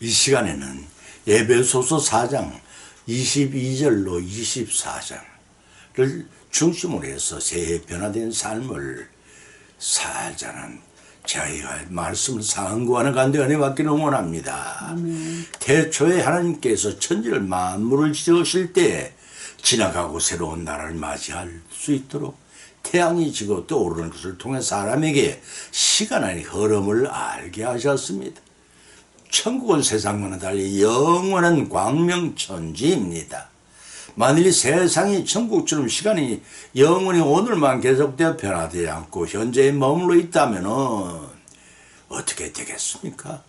이 시간에는 에베소서 4장 22절로 24장을 중심으로 해서 새해 변화된 삶을 살자는 저희가 말씀을 상고하는 가운데 은혜 받기를 원합니다. 태초에 하나님께서 천지를 만물을 지으실 때 지나가고 새로운 나라를 맞이할 수 있도록 태양이 지고 떠오르는 것을 통해 사람에게 시간의 흐름을 알게 하셨습니다. 천국은 세상과는 달리 영원한 광명천지입니다. 만일 세상이 천국처럼 시간이 영원히 오늘만 계속되어 변화되지 않고 현재에 머물러 있다면 어떻게 되겠습니까?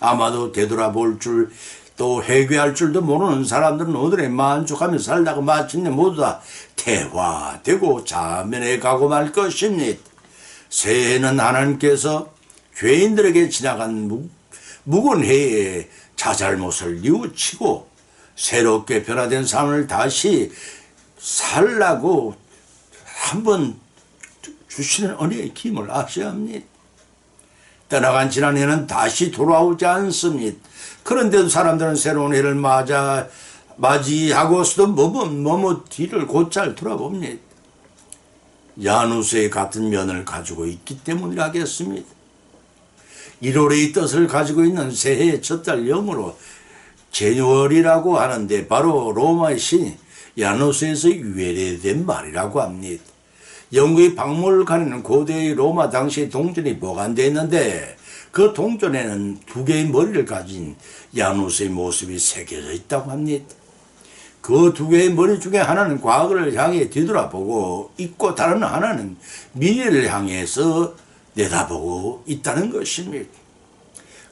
아마도 되돌아볼 줄, 또 회개할 줄도 모르는 사람들은 오늘에 만족하며 살다가 마침내 모두 다 태화되고 자면에 가고 말 것입니다. 새해는 하나님께서 죄인들에게 지나간 묵은 해에 자잘못을 뉘우치고 새롭게 변화된 삶을 다시 살라고 한번 주시는 은혜의 힘을 아셔야 합니다. 떠나간 지난 해는 다시 돌아오지 않습니다. 그런데도 사람들은 새로운 해를 맞이하고서도 머뭇 뒤를 곧잘 돌아봅니다. 야누스의 같은 면을 가지고 있기 때문이라겠습니다. 1월의 뜻을 가지고 있는 새해의 첫 달 영어로 제뉴얼이라고 하는데 바로 로마의 신 야누스에서 유래된 말이라고 합니다. 영국의 박물을 가리는 고대의 로마 당시의 동전이 보관되어 있는데 그 동전에는 두 개의 머리를 가진 야누스의 모습이 새겨져 있다고 합니다. 그 두 개의 머리 중에 하나는 과거를 향해 뒤돌아보고 있고 다른 하나는 미래를 향해서 내다보고 있다는 것입니다.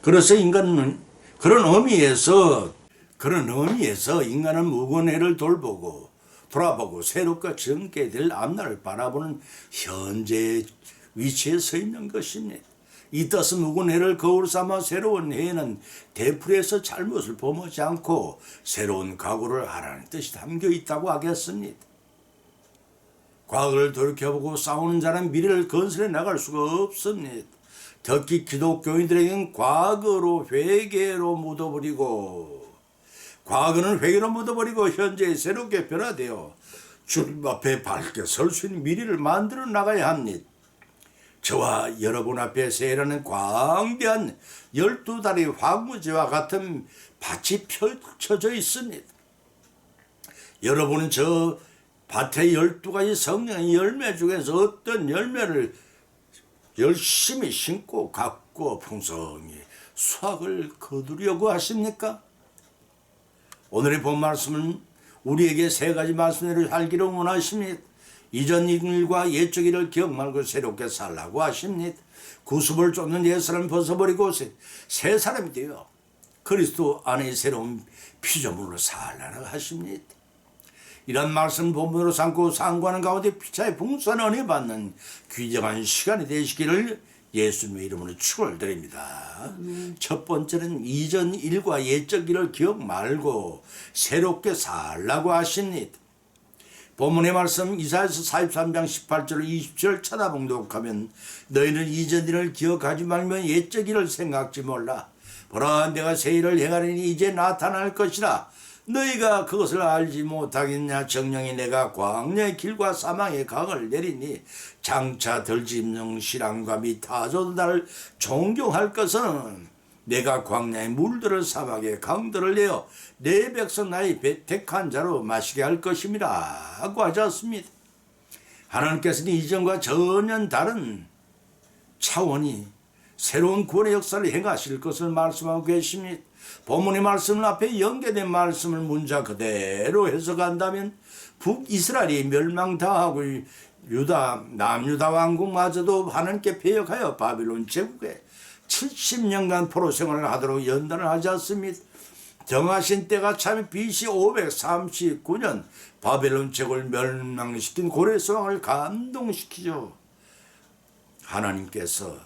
그래서 인간은 그런 의미에서 인간은 묵은 해를 돌아보고 새롭고 젊게 될 앞날을 바라보는 현재 위치에 서 있는 것입니다. 이 뜻은 묵은 해를 거울 삼아 새로운 해에는 되풀이해서 잘못을 범하지 않고 새로운 각오를 하라는 뜻이 담겨 있다고 하겠습니다. 과거를 돌이켜보고 싸우는 자는 미래를 건설해 나갈 수가 없습니다. 특히 기독교인들에게는 과거는 회개로 묻어버리고 현재에 새롭게 변화되어 주님 앞에 밝게 설 수 있는 미래를 만들어 나가야 합니다. 저와 여러분 앞에 새해라는 광대한 12달의 황무지와 같은 밭이 펼쳐져 있습니다. 여러분은 저 밭의 12가지 성령의 열매 중에서 어떤 열매를 열심히 심고 갖고 풍성히 수확을 거두려고 하십니까? 오늘의 본 말씀은 우리에게 세 가지 말씀을 살기를 원하십니다. 이전 일과 옛적 일을 기억 말고 새롭게 살라고 하십니다. 구습을 쫓는 옛사람을 벗어버리고 새 사람이 되어 그리스도 안에 새로운 피조물로 살라고 하십니다. 이런 말씀 본문으로 삼고 상고하는 가운데 피차에 풍성한 은혜 받는 귀정한 시간이 되시기를 예수님의 이름으로 축원을 드립니다. 첫 번째는 이전 일과 옛적 일을 기억 말고 새롭게 살라고 하십니다. 본문의 말씀 이사야서 43장 18절 20절 찾아봉독하면 너희는 이전 일을 기억하지 말며 옛적 일을 생각지 몰라. 보라 내가 새 일을 행하리니 이제 나타날 것이라. 너희가 그것을 알지 못하겠냐. 정령이 내가 광야의 길과 사망의 강을 내리니 장차 들짐승 신랑과 및 타조도 나를 존경할 것은 내가 광야의 물들을 사막의 강들을 내어 내 백성 나의 택한 자로 마시게 할 것임이라 하고 하셨습니다. 하나님께서는 이전과 전혀 다른 차원이 새로운 구원의 역사를 행하실 것을 말씀하고 계십니다. 본문의 말씀 앞에 연계된 말씀을 문자 그대로 해석한다면 북이스라엘이 멸망당하고 남유다 왕국마저도 하나님께 배역하여 바빌론 제국에 70년간 포로 생활을 하도록 연단을 하지 않습니다. 정하신 때가 참 BC 539년 바벨론 제국을 멸망시킨 고레스 왕을 감동시키죠. 하나님께서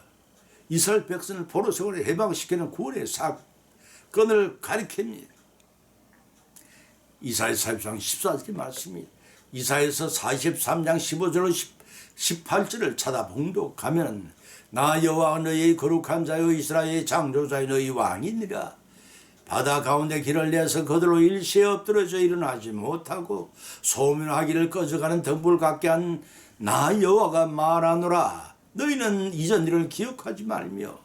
이스라엘 백성을 포로 생활에 해방시키는 구원의 사건을 가리킵니다. 이사야 43장 14절 말씀이 이사야서 43장 15절로 18절을 찾아 봉독하면 나 여호와 너희의 거룩한 자여 이스라엘의 창조자여 너희 왕이니라. 바다 가운데 길을 내서 그들로 일시에 엎드러져 일어나지 못하고 소멸하기를 꺼져가는 등불 같게 한 나 여호와가 말하노라. 너희는 이전 일을 기억하지 말며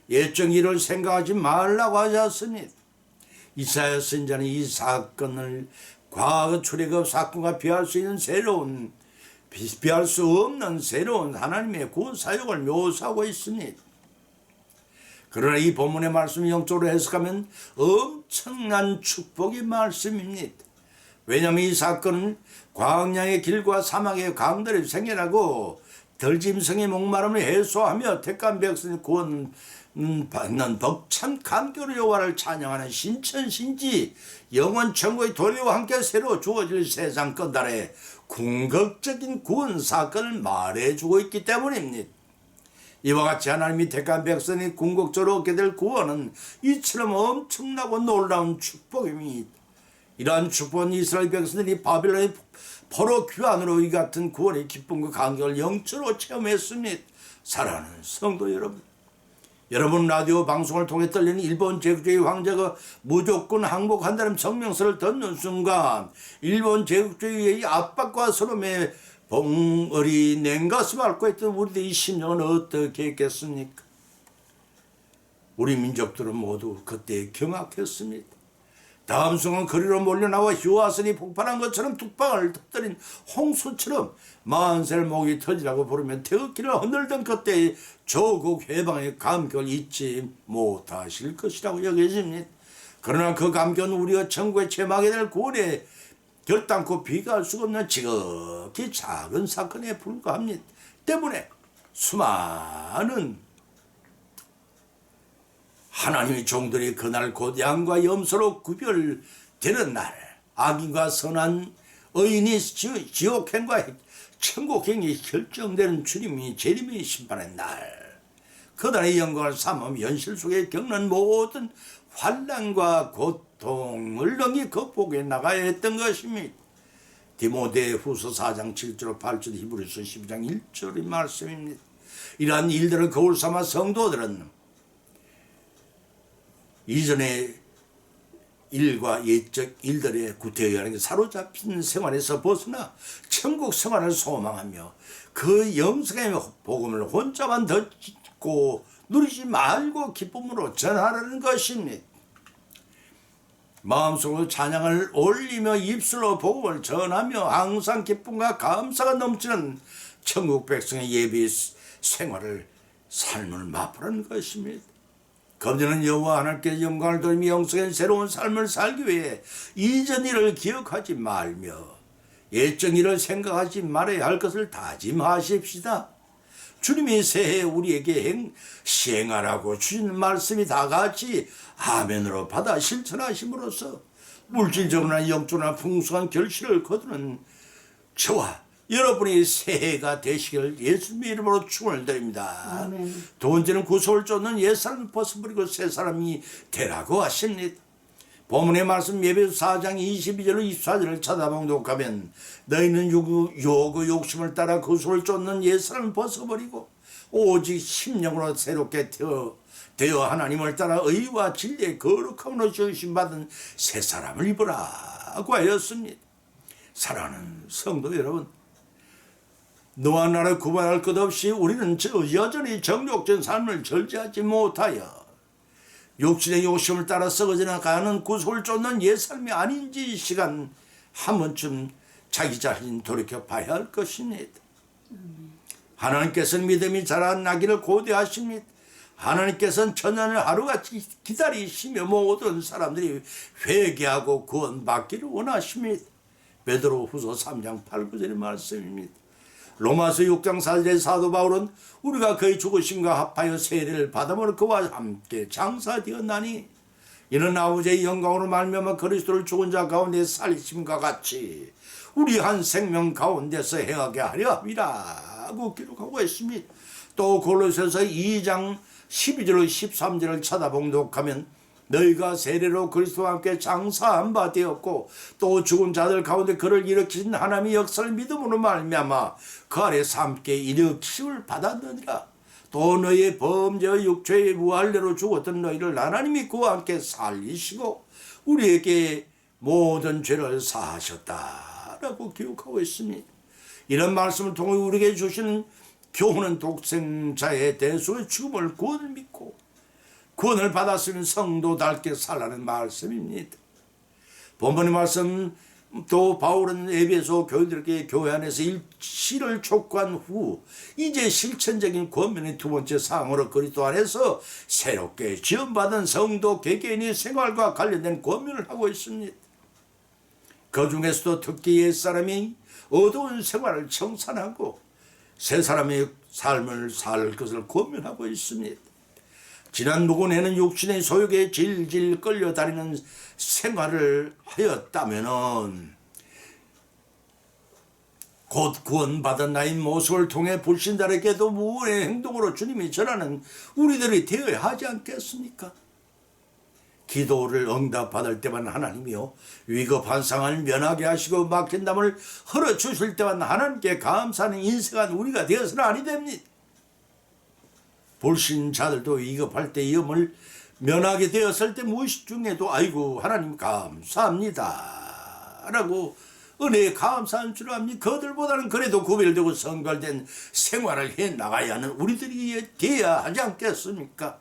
옛적 일을 생각하지 말라고 하셨으니 이사야 선지자는 이 사건을 과거 출애굽 사건과 비할 수 있는 비할 수 없는 새로운 하나님의 구원 사역을 묘사하고 있습니다. 그러나 이 본문의 말씀을 영적으로 해석하면 엄청난 축복의 말씀입니다. 왜냐하면 이 사건은 광야의 길과 사막의 강들을 생겨나고 덜짐승의 목마름을 해소하며 택한 백성의 구원 받는 벅찬 감격의 여호와를 찬양하는 신천신지 영원 천국의 도리와 함께 새로 주어질 세상 끝날에 궁극적인 구원 사건을 말해주고 있기 때문입니다. 이와 같이 하나님이 택한 백성이 궁극적으로 얻게 될 구원은 이처럼 엄청나고 놀라운 축복입니다. 이러한 축복은 이스라엘 백성들이 바빌론의 포로 귀환으로 이 같은 구원의 기쁨과 감격을 영적으로 체험했습니다. 사랑하는 성도 여러분, 여러분 라디오 방송을 통해 떨리는 일본 제국주의 황제가 무조건 항복한다는 성명서를 듣는 순간 일본 제국주의의 압박과 서름에 봉어리 냉가슴 앓고 있던 우리들의 심령은 어떻게 했겠습니까? 우리 민족들은 모두 그때 경악했습니다. 다음 순간 거리로 몰려나와 휴화선이 폭발한 것처럼 뚝방을 터뜨린 홍수처럼 만세를 목이 터지라고 부르며 태극기를 흔들던 그때의 조국 해방의 감격을 잊지 못하실 것이라고 여겨집니다. 그러나 그 감격은 우리가 천국에 체험하게 될 구원에 결단코 비교할 수가 없는 지극히 작은 사건에 불과합니다. 때문에 수많은 하나님의 종들이 그날 곧 양과 염소로 구별되는 날, 악인과 선한 의인이 지옥행과 천국행이 결정되는 주님이 재림의 심판의 날, 그날의 영광을 삼으며 현실 속에 겪는 모든 환난과 고통을 능히 극복해 나가야 했던 것입니다. 디모데후서 4장 7절 8절 히브리서 12장 1절의 말씀입니다. 이러한 일들을 거울 삼아 성도들은 이전의 일과 옛적 일들의 구태여 사로잡힌 생활에서 벗어나 천국 생활을 소망하며 그 영생의 복음을 혼자만 듣고 누리지 말고 기쁨으로 전하라는 것입니다. 마음속으로 찬양을 올리며 입술로 복음을 전하며 항상 기쁨과 감사가 넘치는 천국 백성의 예비 생활을 삶을 맛보라는 것입니다. 검증은 여호와 하나님께 영광을 돌리며 영생의 새로운 삶을 살기 위해 이전 일을 기억하지 말며 옛적 일을 생각하지 말아야 할 것을 다짐하십시다. 주님이 새해 우리에게 시행하라고 주신 말씀이 다 같이 아멘으로 받아 실천하심으로써 물질적으로나 영적으로나 풍성한 결실을 거두는 저와 여러분의 새해가 되시길 예수님의 이름으로 축원을 드립니다. 아멘. 두 번째는 구속을 쫓는 옛사람을 벗어버리고 새사람이 되라고 하십니다. 본문의 말씀 예배서 4장 22절로 24절을 찾아봉독하면 너희는 요구 욕심을 따라 구속을 쫓는 옛사람을 벗어버리고 오직 심령으로 새롭게 되어 하나님을 따라 의와 진리의 거룩함으로 지으심받은 새사람을 입으라고 하였습니다. 사랑하는 성도 여러분, 너와 나를 구분할 것 없이 우리는 여전히 정욕된 삶을 절제하지 못하여 육신의 욕심을 따라 썩어져 나가는 구속을 쫓는 옛삶이 아닌지 이 시간 한 번쯤 자기 자신 돌이켜 봐야 할 것입니다. 하나님께서는 믿음이 자라나기를 고대하십니다. 하나님께서는 천년을 하루같이 기다리시며 모든 사람들이 회개하고 구원받기를 원하십니다. 베드로후서 3장 8, 9절의 말씀입니다. 로마서 6장 4절의 사도 바울은 우리가 그의 죽으심과 합하여 세례를 받음으로 그와 함께 장사되었나니 이는 아버지의 영광으로 말미암아 그리스도를 죽은 자 가운데 살리심과 같이 우리 한 생명 가운데서 행하게 하려 함이라고 기록하고 있습니다. 또 골로새서 2장 12절로 13절을 찾아봉독하면 너희가 세례로 그리스도와 함께 장사한 바 되었고 또 죽은 자들 가운데 그를 일으키신 하나님의 역사를 믿음으로 말미암아 그 아래서 함께 일으키심을 받았느니라. 또 너희의 범죄와 육체의 무할례로 죽었던 너희를 하나님이 그와 함께 살리시고 우리에게 모든 죄를 사하셨다라고 기록하고 있습니다. 이런 말씀을 통해 우리에게 주시는 교훈은 독생자의 대속의 죽음을 구원을 믿고 구원을 받았으면 성도답게 살라는 말씀입니다. 본문의 말씀 또 바울은 에베소 교인들에게 교회 안에서 일치를 촉구한 후 이제 실천적인 권면의 두 번째 사항으로 그리스도 안에서 새롭게 지원받은 성도 개개인의 생활과 관련된 권면을 하고 있습니다. 그 중에서도 특히 옛사람이 어두운 생활을 청산하고 새 사람의 삶을 살 것을 권면하고 있습니다. 지난 누구네는 육신의 소욕에 질질 끌려다니는 생활을 하였다면은 곧 구원받은 나의 모습을 통해 불신자에게도 무언의 행동으로 주님이 전하는 우리들이 되어야 하지 않겠습니까? 기도를 응답받을 때만 하나님이요 위급한 상황을 면하게 하시고 막힌 담을 헐어주실 때만 하나님께 감사하는 인생한 우리가 되어서는 아니 됩니다. 불신자들도 위급할 때 위험을 면하게 되었을 때 무의식 중에도 아이고 하나님 감사합니다 라고 은혜에 감사한 줄 압니다. 그들보다는 그래도 구별되고 성결된 생활을 해나가야 하는 우리들이 되어야 하지 않겠습니까?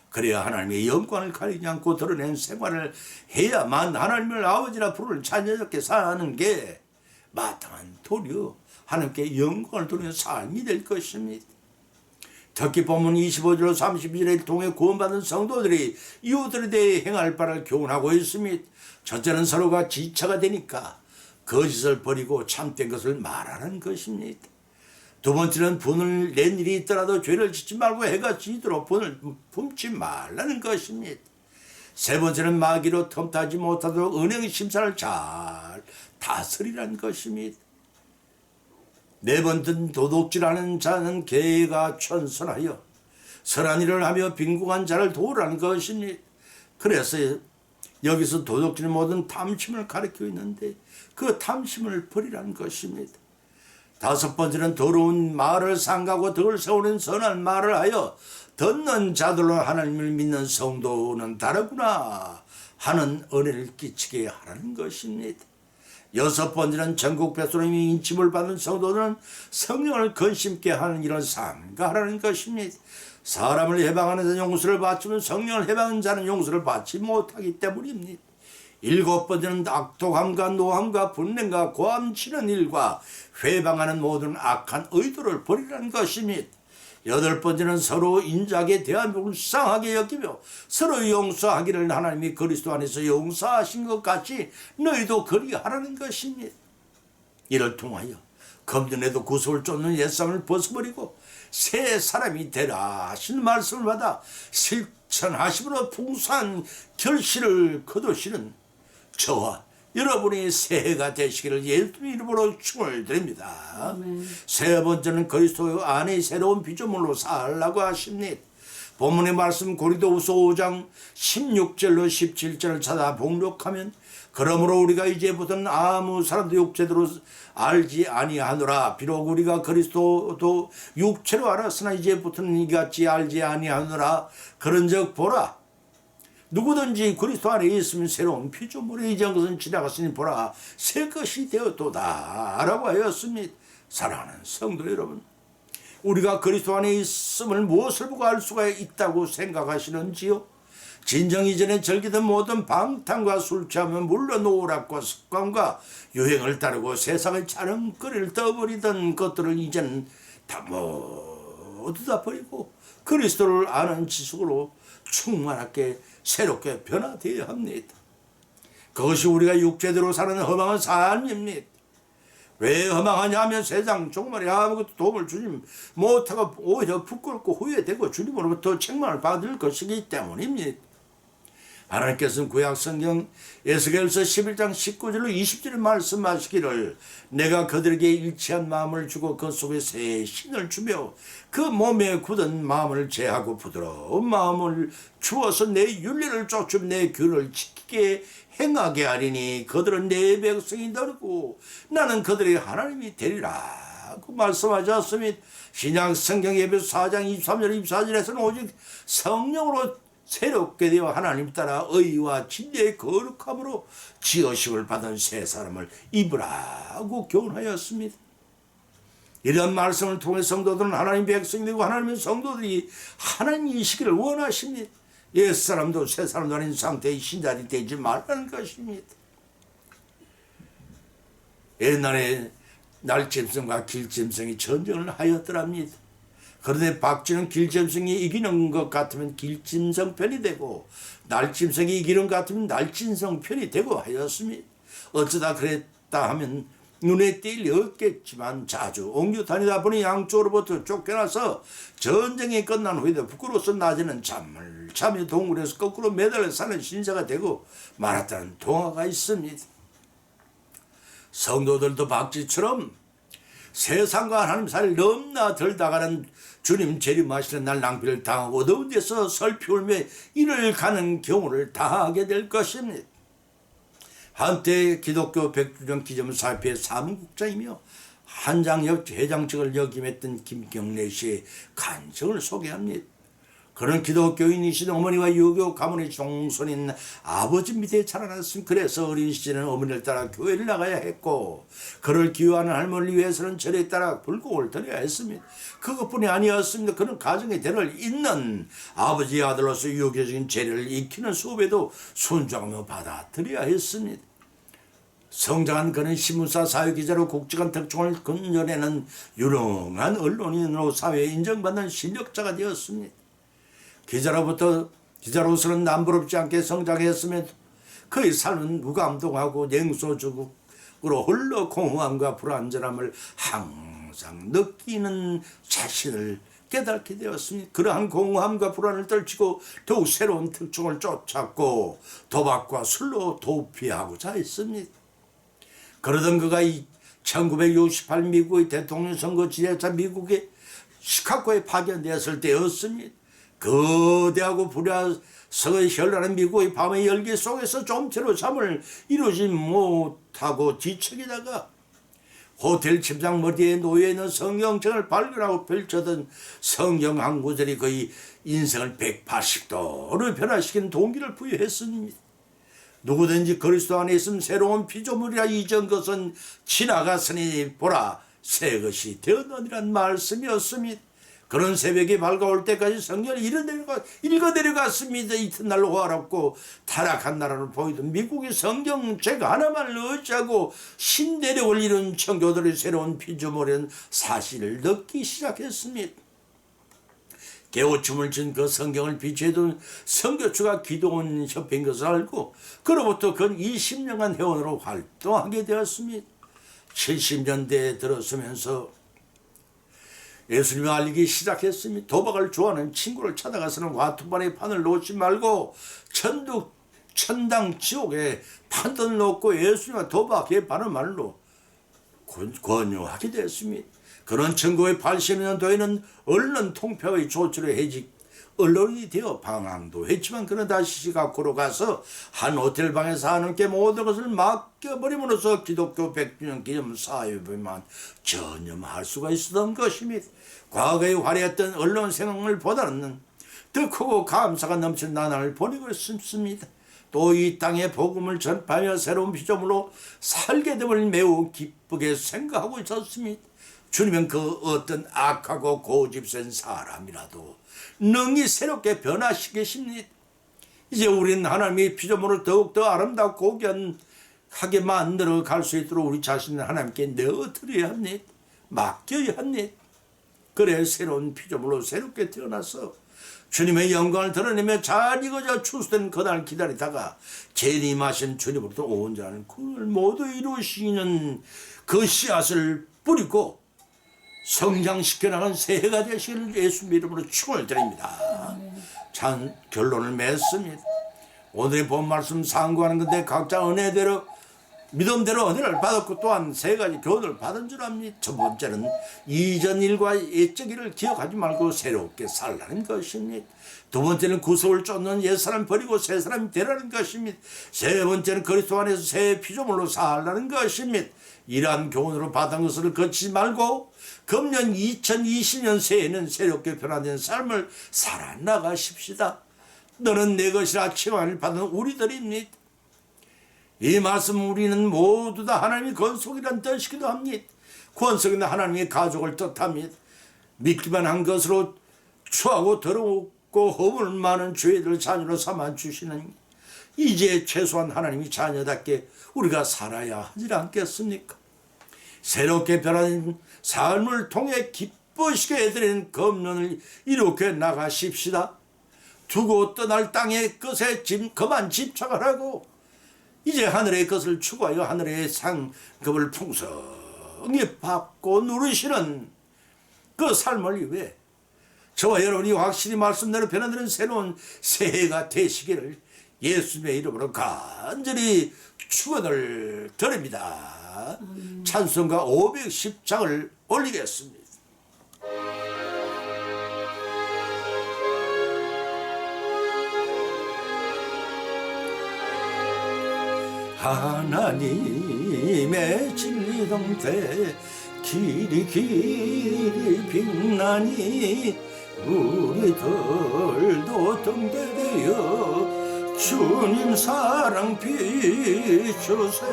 그래야 하나님의 영광을 가리지 않고 드러낸 생활을 해야만 하나님을 아버지라 부를 자녀답게 사는 게 마땅한 도리요 하나님께 영광을 돌리는 삶이 될 것입니다. 특히 본문 25절 30절을 통해 구원받은 성도들이 이웃들에 대해 행할 바를 교훈하고 있습니다. 첫째는 서로가 지체가 되니까 거짓을 버리고 참된 것을 말하는 것입니다. 두 번째는 분을 낸 일이 있더라도 죄를 짓지 말고 해가 지도록 분을 품지 말라는 것입니다. 세 번째는 마귀로 틈타지 못하도록 은행의 심사를 잘 다스리라는 것입니다. 네 번째는 도둑질하는 자는 개가 천선하여 선한 일을 하며 빈궁한 자를 도우라는 것입니다. 그래서 여기서 도둑질 모든 탐심을 가리키고 있는데 그 탐심을 버리라는 것입니다. 다섯 번째는 더러운 말을 삼가고 덕을 세우는 선한 말을 하여 듣는 자들로 하나님을 믿는 성도는 다르구나 하는 은혜를 끼치게 하라는 것입니다. 여섯 번째는 전국 백성이 인침을 받은 성도들은 성령을 근심케 하는 이런 삶과 하라는 것입니다. 사람을 해방하는 자는 용서를 받지만 성령을 해방하는 자는 용서를 받지 못하기 때문입니다. 일곱 번째는 악독함과 노함과 분냄과 고함치는 일과 회방하는 모든 악한 의도를 버리라는 것입니다. 여덟 번째는 서로 인자하게 대하며 불쌍하게 여기며 서로 용서하기를 하나님이 그리스도 안에서 용서하신 것 같이 너희도 그리하라는 것입니다. 이를 통하여 검전에도 구속을 쫓는 옛사람을 벗어버리고 새 사람이 되라 하신 말씀을 받아 실천하심으로 풍성한 결실을 거두시는 저와 여러분이 새해가 되시기를 예수님 이름으로 축원을 드립니다. 아멘. 세 번째는 그리스도 안에 새로운 피조물로 살라고 하십니다. 본문의 말씀 고린도후서 5장 16절로 17절을 찾아 복록하면 그러므로 우리가 이제부터는 아무 사람도 육체대로 알지 아니하노라. 비록 우리가 그리스도도 육체로 알았으나 이제부터는 이같이 알지 아니하노라. 그런즉 보라 누구든지 그리스도 안에 있으면 새로운 피조물이 이전 것은 지나갔으니 보라 새 것이 되었도다 라고 하였습니다. 사랑하는 성도 여러분, 우리가 그리스도 안에 있음을 무엇을 보고 알 수가 있다고 생각하시는지요? 진정 이전에 즐기던 모든 방탕과 술 취하면 물론 오락과 습관과 유행을 따르고 세상의 자랑거리를 떠버리던 것들을 이제는 다 모두 다 버리고 그리스도를 아는 지식으로 충만하게 새롭게 변화되어야 합니다. 그것이 우리가 육체대로 사는 허망한 삶입니다. 왜 허망하냐 하면 세상 정말 아무것도 도움을 주지 못하고 오히려 부끄럽고 후회되고 주님으로부터 책망을 받을 것이기 때문입니다. 하나님께서는 구약성경 에스겔서 11장 19절로 20절에 말씀하시기를 내가 그들에게 일치한 마음을 주고 그 속에 새 신을 주며 그 몸에 굳은 마음을 제하고 부드러운 마음을 주어서 내 윤리를 쫓으며 내 규를 지키게 행하게 하리니 그들은 내 백성이 되고 나는 그들의 하나님이 되리라 있다고 말씀하셨습니다. 신약 성경 에베소 4장 23절 24절에서는 오직 성령으로 새롭게 되어 하나님 따라 의와 진리의 거룩함으로 지으심을 받은 새 사람을 입으라고 교훈하였습니다. 이런 말씀을 통해 성도들은 하나님 백성이 되고 하나님의 성도들이 하나님이시기를 원하십니다. 옛사람도 새사람도 아닌 상태의 신자들이 되지 말라는 것입니다. 옛날에 날짐승과 길짐승이 전쟁을 하였더랍니다. 그런데 박쥐는 길짐승이 이기는 것 같으면 길짐승 편이 되고 날짐승이 이기는 것 같으면 날짐승 편이 되고 하였습니다. 어쩌다 그랬다 하면 눈에 띌 리 없겠지만 자주 옹주 다니다 보니 양쪽으로부터 쫓겨나서 전쟁이 끝난 후에도 부끄러워서 낮에는 잠을 자며 동굴에서 거꾸로 매달려 사는 신사가 되고 말았다는 동화가 있습니다. 성도들도 박쥐처럼 세상과 하나님 사이를 넘나 들다가는 주님 재림하시는 날 낭비를 당하고 어두운 데서 설피 울며 이를 가는 경우를 당하게 될 것입니다. 한때 기독교 백주년 기념사업회 사무국장이며 한장역 회장직을 역임했던 김경래 씨의 간증을 소개합니다. 그는 기독교인이신 어머니와 유교 가문의 종손인 아버지 밑에 자라났습니다. 그래서 어린 시절에는 어머니를 따라 교회를 나가야 했고 그를 기여하는 할머니를 위해서는 절에 따라 불공을 드려야 했습니다. 그것뿐이 아니었습니다. 그는 가정의 대를 잇는 아버지의 아들로서 유교적인 재료를 익히는 수업에도 순종하며 받아들여야 했습니다. 성장한 그는 신문사 사회기자로 국직원 특종을 근전에는 유능한 언론인으로 사회에 인정받는 실력자가 되었습니다. 기자로서는 남부럽지 않게 성장했으며 그의 삶은 무감동하고 냉소적으로 홀로 공허함과 불안전함을 항상 느끼는 자신을 깨닫게 되었습니다. 그러한 공허함과 불안을 떨치고 더욱 새로운 특종을 쫓았고 도박과 술로 도피하고자 했습니다. 그러던 그가 1968 미국의 대통령 선거 지휘자 미국의 시카고에 파견되었을 때였습니다. 거대하고 불야성의 현란한 미국의 밤의 열기 속에서 좀처럼 잠을 이루지 못하고 뒤척이다가 호텔 침상 머리에 놓여있는 성경책을 발견하고 펼쳐던 성경 한 구절이 그의 인생을 180도로 변화시킨 동기를 부여했습니다. 누구든지 그리스도 안에 있으면 새로운 피조물이라 이전 것은 지나갔으니 보라 새 것이 되었느니란 말씀이었습니다. 그런 새벽이 밝아올 때까지 성경을 읽어 내려갔습니다. 이튿날로 화랍고 타락한 나라를 보이던 미국의 성경책 하나만 의지하고 신대륙을 이룬 청교도의 새로운 피조물인 사실을 듣기 시작했습니다. 개오춤을 진 그 성경을 비추해둔 선교추가 기도원 협회인 것을 알고 그로부터 근 20년간 회원으로 활동하게 되었습니다. 70년대에 들어서면서 예수님을 알리기 시작했습니다. 도박을 좋아하는 친구를 찾아가서는 와투반의 판을 놓지 말고 천당 지옥에 판돈 놓고 예수님과 도박에 바른 말로 권유하게 되었습니다. 그런 1980년도에는 언론 통폐의 조치로 해직 언론이 되어 방황도 했지만 그는 다시 시카고로 가서 한 호텔 방에서 하나님께 모든 것을 맡겨버림으로써 기독교 100주년 기념 사회에만 전념할 수가 있었던 것입니다. 과거에 화려했던 언론 생활을 보다는 더 크고 감사가 넘치는 나날을 보내고 있습니다. 또 이 땅에 복음을 전파하며 새로운 피조물로 살게 됨을 매우 기쁘게 생각하고 있었습니다. 주님은 그 어떤 악하고 고집센 사람이라도 능히 새롭게 변화시키십니다. 이제 우리는 하나님의 피조물을 더욱더 아름답고 고귀하게 만들어 갈 수 있도록 우리 자신을 하나님께 내어드려야 합니다. 맡겨야 합니다. 그래 새로운 피조물로 새롭게 태어나서 주님의 영광을 드러내며 잘 익어져 추수된 그날 기다리다가 재림하신 주님으로부터 온전한 구원을 모두 이루시는 그 씨앗을 뿌리고 성장시켜 나간 새해가 되시기를 예수 이름으로 축원을 드립니다. 참 결론을 맺습니다. 오늘의 본 말씀 상고하는 건데 각자 은혜대로 믿음대로 은혜를 받았고 또한 세 가지 교훈을 받은 줄 압니다. 첫 번째는 이전 일과 옛적 일을 기억하지 말고 새롭게 살라는 것입니다. 두 번째는 구속을 쫓는 옛사람 버리고 새사람이 되라는 것입니다. 세 번째는 그리스도 안에서 새 피조물로 살라는 것입니다. 이러한 교훈으로 받은 것을 거치지 말고 금년 2020년 새해에는 새롭게 변화된 삶을 살아나가십시다. 너는 내 것이라 칭함을 받은 우리들입니다. 이 말씀 우리는 모두 다 하나님의 권속이란 뜻이기도 합니다. 권속은 하나님의 가족을 뜻합니다. 믿기만 한 것으로 추하고 더럽고 허물 많은 죄들 자녀로 삼아주시는 이제 최소한 하나님의 자녀답게 우리가 살아야 하지 않겠습니까? 새롭게 변화된 삶을 통해 기쁘시게 해드리는 검론을 이렇게 나가십시다. 두고 떠날 땅의 것에 그만 집착하라고 이제 하늘의 것을 추구하여 하늘의 상급을 풍성히 받고 누리시는 그 삶을 위해 저와 여러분이 확실히 말씀대로 변화되는 새로운 새해가 되시기를 예수님의 이름으로 간절히 축원을 드립니다. 찬송가 510장을 올리겠습니다. 하나님의 진리동대 길이 빛나니 우리들도 등대되어 주님 사랑 비추세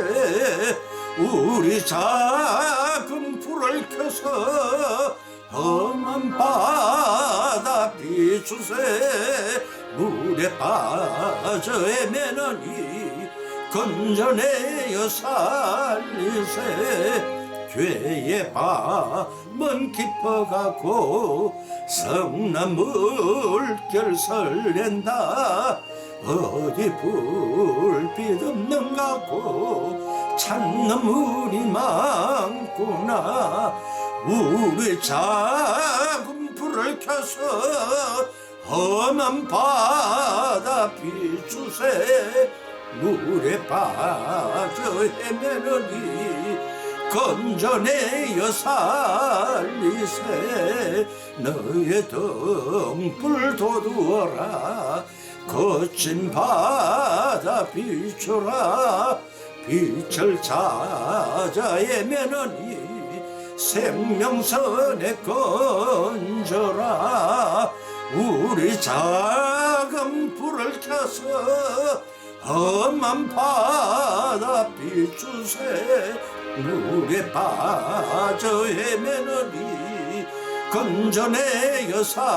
우리 작은 불을 켜서 험한 바다 비추세 물에 빠져 헤매느니 건져내어 살리세 죄의 밤은 깊어가고 성난 물결 설렌다 어디 불빛 없는가고 찾는 물이 많구나 우리 작은 불을 켜서 험한 바다 비추세 물에 빠져 헤매느니 건져내어 살리세 너의 등불 돋우어라 거친 바다 비춰라 빛을 찾아 헤매느니 생명선에 건져라 우리 작은 불을 켜서 험한 바다 비추세 물에 빠져 헤매느니 건져내어 살리세